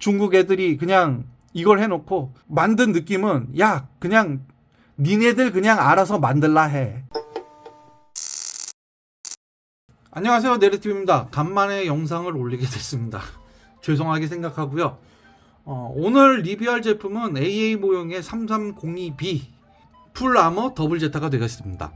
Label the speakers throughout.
Speaker 1: 중국 애들이 그냥 이걸 해놓고 만든 느낌은 야 그냥 니네들 그냥 알아서 만들라 해. 안녕하세요, 네르티브입니다. 간만에 영상을 올리게 됐습니다. 죄송하게 생각하고요. 오늘 리뷰할 제품은 AA 모형의 3302B 풀 아머 더블 제타가 되겠습니다.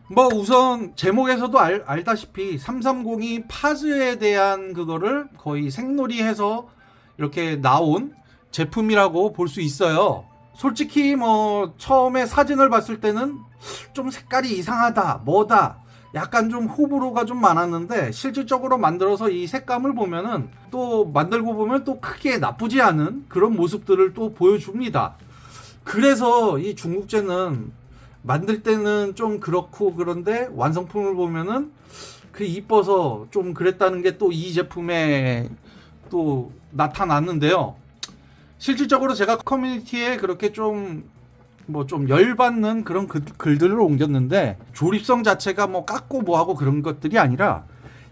Speaker 1: 뭐 우선 제목에서도 알다시피 3302 파즈에 대한 그거를 거의 생놀이해서 이렇게 나온 제품이라고 볼 수 있어요. 솔직히 뭐 처음에 사진을 봤을 때는 좀 색깔이 이상하다 뭐다 약간 좀 호불호가 좀 많았는데, 실질적으로 만들어서 이 색감을 보면은 또 만들고 보면 또 크게 나쁘지 않은 그런 모습들을 또 보여줍니다. 그래서 이 중국제는 만들 때는 좀 그렇고 그런데 완성품을 보면은 그 이뻐서 좀 그랬다는 게 또 이 제품에 또 나타났는데요. 실질적으로 제가 커뮤니티에 그렇게 좀 열받는 그런 글들을 옮겼는데, 조립성 자체가 뭐 깎고 뭐하고 그런 것들이 아니라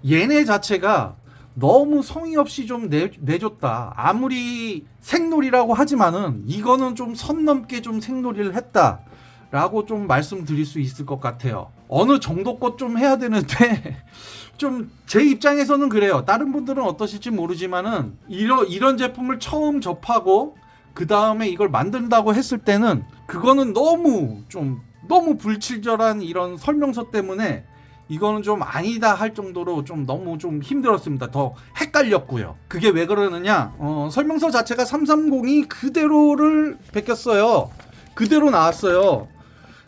Speaker 1: 얘네 자체가 너무 성의 없이 좀 내줬다. 아무리 생놀이라고 하지만은 이거는 좀 선 넘게 좀 생놀이를 했다 라고 좀 말씀드릴 수 있을 것 같아요. 어느 정도껏 좀 해야 되는데 좀 제 입장에서는 그래요. 다른 분들은 어떠실지 모르지만은 이런 제품을 처음 접하고 그 다음에 이걸 만든다고 했을 때는 그거는 너무 불친절한 이런 설명서 때문에 이거는 좀 아니다 할 정도로 좀 너무 좀 힘들었습니다. 더 헷갈렸고요. 그게 왜 그러느냐? 설명서 자체가 330이 그대로를 베꼈어요. 그대로 나왔어요.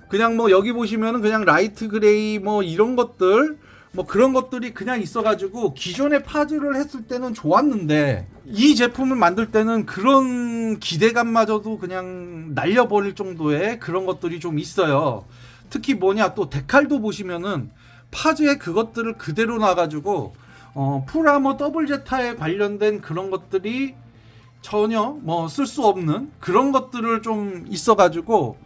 Speaker 1: 그냥 뭐 여기 보시면은 그냥 라이트 그레이 뭐 이런 것들 뭐 그런 것들이 그냥 있어가지고 기존의 파즈를 했을 때는 좋았는데 이 제품을 만들 때는 그런 기대감마저도 그냥 날려버릴 정도의 그런 것들이 좀 있어요. 특히 뭐냐, 또 데칼도 보시면은 파즈의 그것들을 그대로 놔가지고 풀아머 더블 제타에 관련된 그런 것들이 전혀 뭐 쓸 수 없는 그런 것들을 좀 있어가지고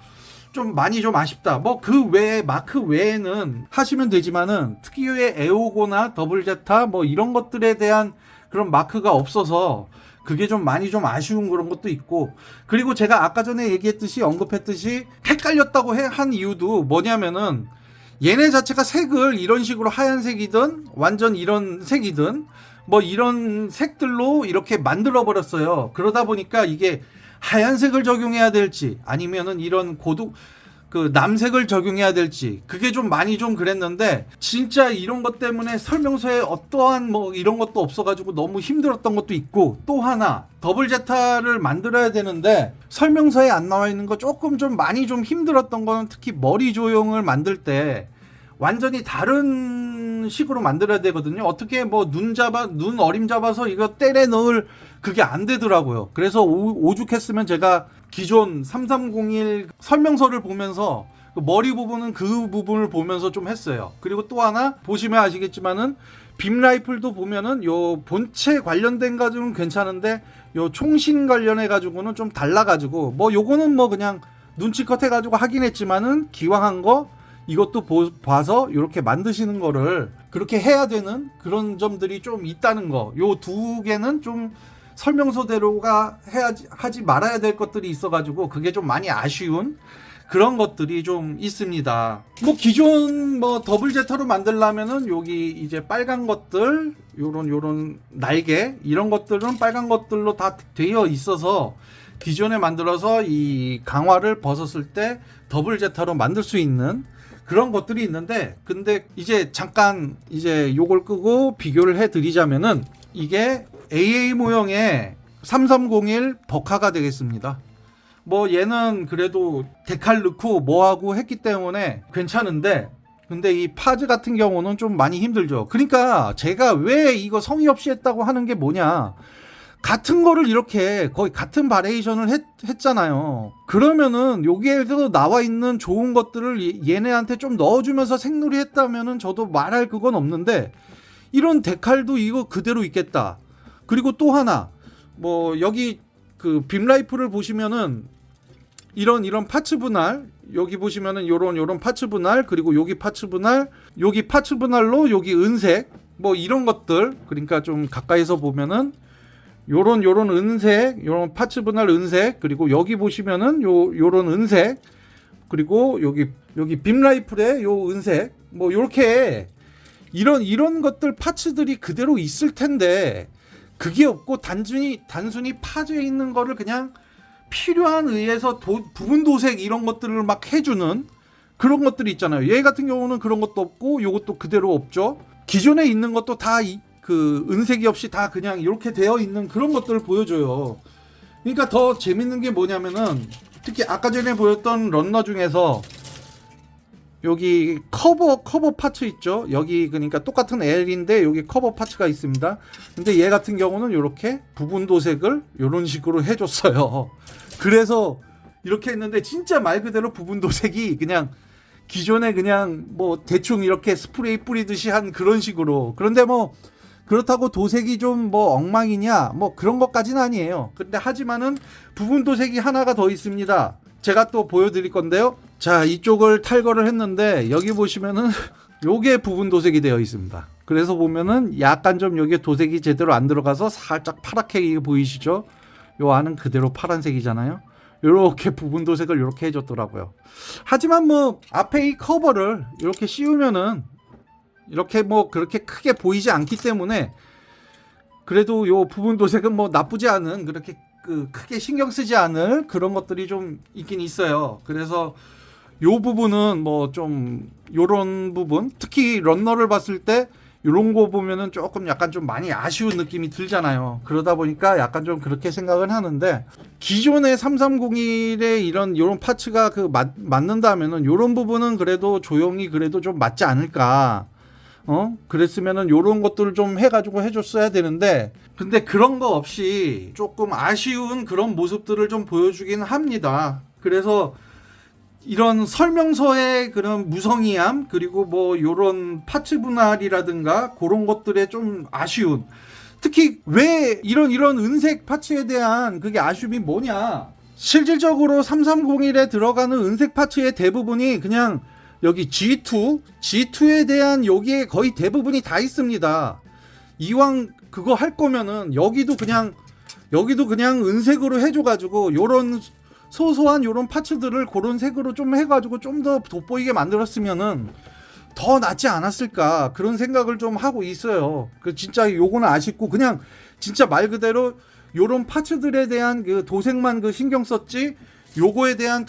Speaker 1: 좀 많이 좀 아쉽다. 뭐 그 외에 마크 외에는 하시면 되지만은 특유의 에오고나 더블 제타 뭐 이런 것들에 대한 그런 마크가 없어서 그게 좀 많이 좀 아쉬운 그런 것도 있고, 그리고 제가 아까 전에 얘기했듯이 언급했듯이 헷갈렸다고 한 이유도 뭐냐면은 얘네 자체가 색을 이런 식으로 하얀색이든 완전 이런 색이든 뭐 이런 색들로 이렇게 만들어 버렸어요. 그러다 보니까 이게 하얀색을 적용해야 될지 아니면은 이런 그 남색을 적용해야 될지 그게 좀 많이 좀 그랬는데, 진짜 이런 것 때문에 설명서에 어떠한 뭐 이런 것도 없어가지고 너무 힘들었던 것도 있고, 또 하나 더블 제타를 만들어야 되는데 설명서에 안 나와 있는 거 조금 좀 많이 좀 힘들었던 거는 특히 머리 조형을 만들 때 완전히 다른 식으로 만들어야 되거든요. 어떻게 뭐 눈 어림 잡아서 이거 때려 넣을 그게 안 되더라고요. 그래서 오죽했으면 제가 기존 3301 설명서를 보면서 그 머리 부분은 그 부분을 보면서 좀 했어요. 그리고 또 하나 보시면 아시겠지만은 빔 라이플도 보면은 요 본체 관련된 가지고는 괜찮은데 요 총신 관련해 가지고는 좀 달라가지고 뭐 요거는 뭐 그냥 눈치껏 해가지고 하긴 했지만은 기왕한 거 이것도 봐서 이렇게 만드시는 거를 그렇게 해야 되는 그런 점들이 좀 있다는 거. 요 두 개는 좀 설명서대로가 하지 말아야 될 것들이 있어가지고 그게 좀 많이 아쉬운 그런 것들이 좀 있습니다. 뭐 기존 뭐 더블 제타로 만들려면은 여기 이제 빨간 것들 요런 날개 이런 것들은 빨간 것들로 다 되어 있어서 기존에 만들어서 이 강화를 벗었을 때 더블 제타로 만들 수 있는 그런 것들이 있는데, 근데 이제 잠깐 이제 요걸 끄고 비교를 해 드리자면은 이게 AA 모형의 3301 버카가 되겠습니다. 뭐 얘는 그래도 데칼 넣고 뭐하고 했기 때문에 괜찮은데, 근데 이 파즈 같은 경우는 좀 많이 힘들죠. 그러니까 제가 왜 이거 성의 없이 했다고 하는 게 뭐냐, 같은 거를 이렇게 거의 같은 바리에이션을 했잖아요. 그러면은 여기에서 나와 있는 좋은 것들을 얘네한테 좀 넣어주면서 생놀이 했다면은 저도 말할 그건 없는데, 이런 데칼도 이거 그대로 있겠다. 그리고 또 하나 뭐 여기 그 빔 라이프를 보시면은 이런 파츠 분할, 여기 보시면은 요런 파츠 분할, 그리고 여기 파츠 분할로 여기 은색 뭐 이런 것들, 그러니까 좀 가까이서 보면은 요런 은색, 요런 파츠 분할 은색, 그리고 여기 보시면은 요런 은색, 그리고 여기 빔 라이플의 요 은색, 뭐 요렇게 이런 것들 파츠들이 그대로 있을 텐데 그게 없고 단순히 파츠에 있는 거를 그냥 필요한 의해서 부분 도색 이런 것들을 막 해주는 그런 것들이 있잖아요. 얘 같은 경우는 그런 것도 없고 요것도 그대로 없죠. 기존에 있는 것도 다 그 은색이 없이 다 그냥 이렇게 되어 있는 그런 것들을 보여줘요. 그러니까 더 재밌는 게 뭐냐면은 특히 아까 전에 보였던 런너 중에서 여기 커버 파츠 있죠. 여기 그러니까 똑같은 L인데 여기 커버 파츠가 있습니다. 근데 얘 같은 경우는 이렇게 부분 도색을 이런 식으로 해줬어요. 그래서 이렇게 했는데 진짜 말 그대로 부분 도색이 그냥 기존에 그냥 뭐 대충 이렇게 스프레이 뿌리듯이 한 그런 식으로. 그런데 뭐 그렇다고 도색이 좀 뭐 엉망이냐 뭐 그런 것까지는 아니에요. 근데 하지만은 부분 도색이 하나가 더 있습니다. 제가 또 보여드릴 건데요. 자, 이쪽을 탈거를 했는데 여기 보시면은 요게 부분 도색이 되어 있습니다. 그래서 보면은 약간 좀 여기에 도색이 제대로 안 들어가서 살짝 파랗게 보이시죠? 요 안은 그대로 파란색이잖아요. 요렇게 부분 도색을 요렇게 해줬더라고요. 하지만 뭐 앞에 이 커버를 이렇게 씌우면은 이렇게 뭐 그렇게 크게 보이지 않기 때문에 그래도 요 부분 도색은 뭐 나쁘지 않은 그렇게 크게 신경 쓰지 않을 그런 것들이 좀 있긴 있어요. 그래서 요 부분은 뭐 좀 요런 부분 특히 런너를 봤을 때 요런 거 보면은 조금 약간 좀 많이 아쉬운 느낌이 들잖아요. 그러다 보니까 약간 좀 그렇게 생각은 하는데 기존의 3301의 요런 파츠가 맞는다면은 요런 부분은 그래도 조용히 그래도 좀 맞지 않을까. 그랬으면은 요런 것들을 좀 해가지고 해줬어야 되는데 근데 그런 거 없이 조금 아쉬운 그런 모습들을 좀 보여주긴 합니다. 그래서 이런 설명서의 그런 무성의함 그리고 뭐 요런 파츠 분할이라든가 그런 것들에 좀 아쉬운 특히 왜 이런 은색 파츠에 대한 그게 아쉬움이 뭐냐 실질적으로 3301에 들어가는 은색 파츠의 대부분이 그냥 여기 G2에 대한 여기에 거의 대부분이 다 있습니다. 이왕 그거 할 거면은 여기도 그냥 은색으로 해줘가지고 요런 소소한 요런 파츠들을 그런 색으로 좀 해가지고 좀 더 돋보이게 만들었으면은 더 낫지 않았을까 그런 생각을 좀 하고 있어요. 진짜 요거는 아쉽고 그냥 진짜 말 그대로 요런 파츠들에 대한 그 도색만 신경 썼지 요거에 대한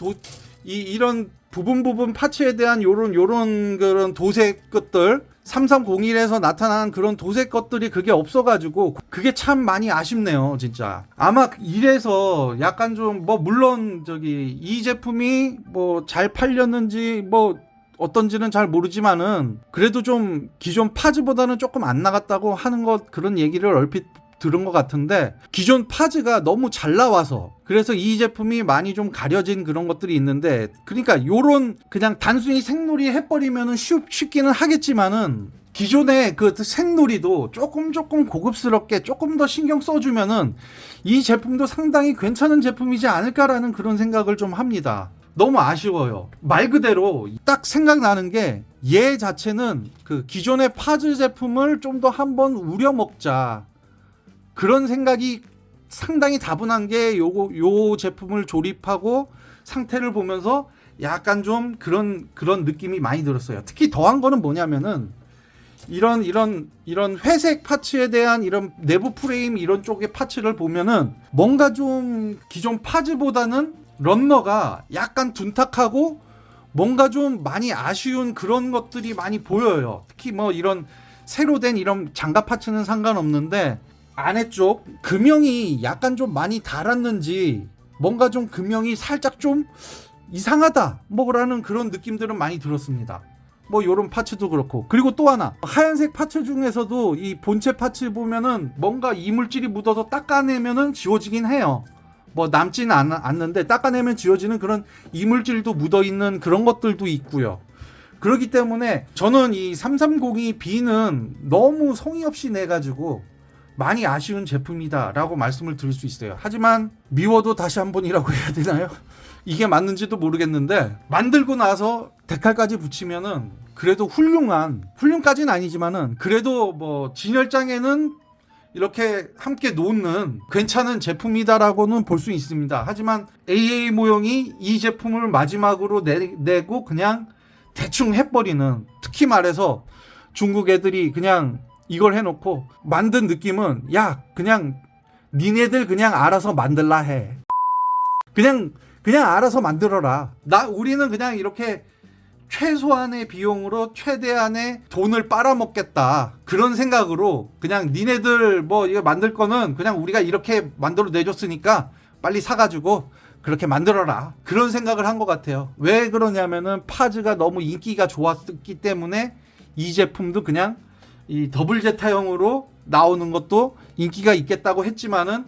Speaker 1: 이런 부분 파츠에 대한 요런 그런 도색 것들 3301에서 나타난 그런 도색 것들이 그게 없어가지고 그게 참 많이 아쉽네요. 진짜 아마 이래서 약간 좀 뭐 물론 이 제품이 뭐 잘 팔렸는지 뭐 어떤지는 잘 모르지만은 그래도 좀 기존 파즈보다는 조금 안 나갔다고 하는 것 그런 얘기를 얼핏 들은 것 같은데 기존 파즈가 너무 잘 나와서 그래서 이 제품이 많이 좀 가려진 그런 것들이 있는데 그러니까 요런 그냥 단순히 색놀이 해버리면은 쉽기는 하겠지만은 기존의 그 색놀이도 조금 고급스럽게 조금 더 신경 써주면은 이 제품도 상당히 괜찮은 제품이지 않을까라는 그런 생각을 좀 합니다. 너무 아쉬워요. 말 그대로 딱 생각나는 게 얘 자체는 그 기존의 파즈 제품을 좀 더 한번 우려먹자 그런 생각이 상당히 다분한 게 요 제품을 조립하고 상태를 보면서 약간 좀 그런 느낌이 많이 들었어요. 특히 더한 거는 뭐냐면은 이런 회색 파츠에 대한 이런 내부 프레임 이런 쪽의 파츠를 보면은 뭔가 좀 기존 파즈보다는 런너가 약간 둔탁하고 뭔가 좀 많이 아쉬운 그런 것들이 많이 보여요. 특히 뭐 이런 새로 된 이런 장갑 파츠는 상관없는데 안에 쪽 금형이 약간 좀 많이 닳았는지 뭔가 좀 금형이 살짝 좀 이상하다 뭐라는 그런 느낌들은 많이 들었습니다. 뭐 요런 파츠도 그렇고 그리고 또 하나 하얀색 파츠 중에서도 이 본체 파츠 보면은 뭔가 이물질이 묻어서 닦아내면은 지워지긴 해요. 뭐 남지는 않는데 닦아내면 지워지는 그런 이물질도 묻어있는 그런 것들도 있고요. 그렇기 때문에 저는 이 3302B는 너무 성의 없이 내가지고 많이 아쉬운 제품이다 라고 말씀을 드릴 수 있어요. 하지만 미워도 다시 한 번이라고 해야 되나요? 이게 맞는지도 모르겠는데 만들고 나서 데칼까지 붙이면은 그래도 훌륭까지는 아니지만은 그래도 뭐 진열장에는 이렇게 함께 놓는 괜찮은 제품이다라고는 볼 수 있습니다. 하지만 AA 모형이 이 제품을 마지막으로 내고 그냥 대충 해버리는, 특히 말해서 중국 애들이 그냥 이걸 해놓고 만든 느낌은, 야 그냥 니네들 그냥 알아서 만들라 해. 그냥 알아서 만들어라. 우리는 그냥 이렇게 최소한의 비용으로 최대한의 돈을 빨아먹겠다, 그런 생각으로 그냥 니네들 뭐 이거 만들 거는 그냥 우리가 이렇게 만들어 내줬으니까 빨리 사가지고 그렇게 만들어라, 그런 생각을 한 것 같아요. 왜 그러냐면은 파즈가 너무 인기가 좋았기 때문에 이 제품도 그냥 이 더블 제타형으로 나오는 것도 인기가 있겠다고 했지만은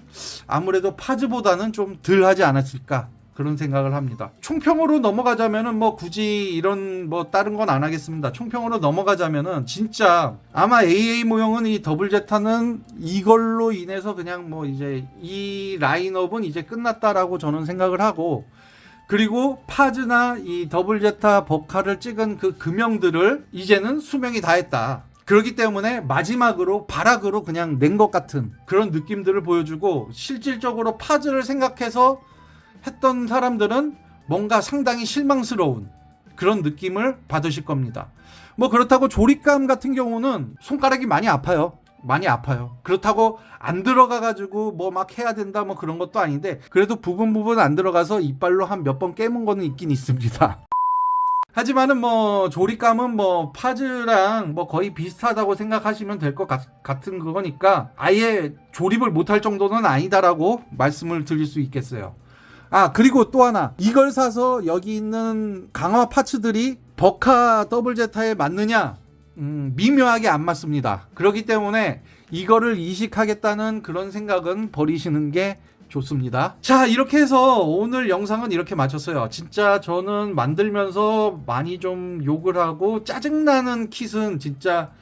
Speaker 1: 아무래도 파즈보다는 좀 덜 하지 않았을까, 그런 생각을 합니다. 총평으로 넘어가자면은 뭐 굳이 이런 뭐 다른 건 안 하겠습니다. 총평으로 넘어가자면은 진짜 아마 AA 모형은 이 더블 제타는 이걸로 인해서 그냥 뭐 이제 이 라인업은 이제 끝났다라고 저는 생각을 하고, 그리고 파즈나 이 더블 제타 버카를 찍은 그 금형들을 이제는 수명이 다했다. 그렇기 때문에 마지막으로 발악으로 그냥 낸 것 같은 그런 느낌들을 보여주고, 실질적으로 파즈를 생각해서 했던 사람들은 뭔가 상당히 실망스러운 그런 느낌을 받으실 겁니다. 뭐 그렇다고 조립감 같은 경우는 손가락이 많이 아파요. 그렇다고 안 들어가가지고 뭐 막 해야 된다 뭐 그런 것도 아닌데, 그래도 부분 안 들어가서 이빨로 한 몇 번 깨문 거는 있긴 있습니다. 하지만은 뭐 조립감은 뭐 파즈랑 뭐 거의 비슷하다고 생각하시면 될 것 같은 그거니까 아예 조립을 못할 정도는 아니다라고 말씀을 드릴 수 있겠어요. 그리고 또 하나, 이걸 사서 여기 있는 강화 파츠들이 버카 더블 제타에 맞느냐? 미묘하게 안 맞습니다. 그렇기 때문에 이거를 이식하겠다는 그런 생각은 버리시는 게 좋습니다. 자, 이렇게 해서 오늘 영상은 이렇게 마쳤어요. 진짜 저는 만들면서 많이 좀 욕을 하고 짜증나는 kit은 진짜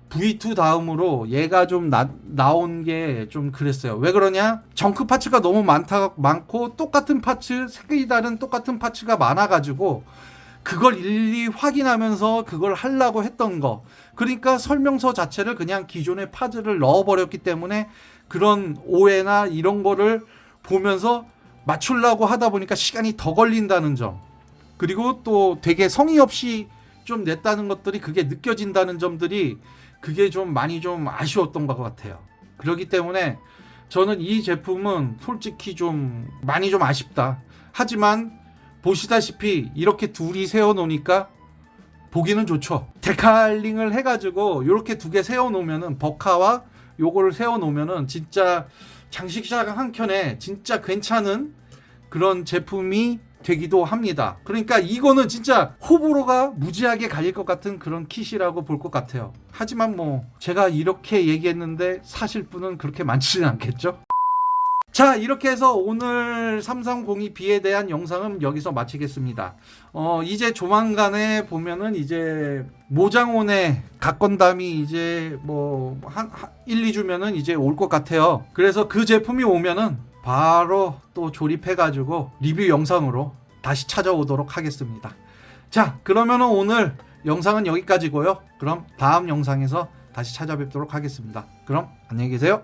Speaker 1: V2 다음으로 얘가 좀 나온 게 좀 그랬어요. 왜 그러냐? 정크 파츠가 너무 많고 똑같은 파츠, 색이 다른 똑같은 파츠가 많아가지고 그걸 일일이 확인하면서 그걸 하려고 했던 거. 그러니까 설명서 자체를 그냥 기존의 파츠를 넣어버렸기 때문에 그런 오해나 이런 거를 보면서 맞추려고 하다 보니까 시간이 더 걸린다는 점. 그리고 또 되게 성의 없이 좀 냈다는 것들이 그게 느껴진다는 점들이 그게 좀 많이 좀 아쉬웠던 것 같아요. 그렇기 때문에 저는 이 제품은 솔직히 좀 많이 좀 아쉽다. 하지만 보시다시피 이렇게 둘이 세워놓으니까 보기는 좋죠. 데칼링을 해가지고 이렇게 두 개 세워놓으면은 버카와 요거를 세워놓으면은 진짜 장식장 한 켠에 진짜 괜찮은 그런 제품이 되기도 합니다. 그러니까 이거는 진짜 호불호가 무지하게 갈릴 것 같은 그런 kit이라고 볼 것 같아요. 하지만 뭐 제가 이렇게 얘기했는데 사실 분은 그렇게 많지는 않겠죠. 자, 이렇게 해서 오늘 3302B에 대한 영상은 여기서 마치겠습니다. 이제 조만간에 보면은 이제 모장원의 갓건담이 이제 뭐 한 1, 2주면은 이제 올 것 같아요. 그래서 그 제품이 오면은 바로 또 조립해가지고 리뷰 영상으로 다시 찾아오도록 하겠습니다. 자, 그러면은 오늘 영상은 여기까지고요. 그럼 다음 영상에서 다시 찾아뵙도록 하겠습니다. 그럼 안녕히 계세요.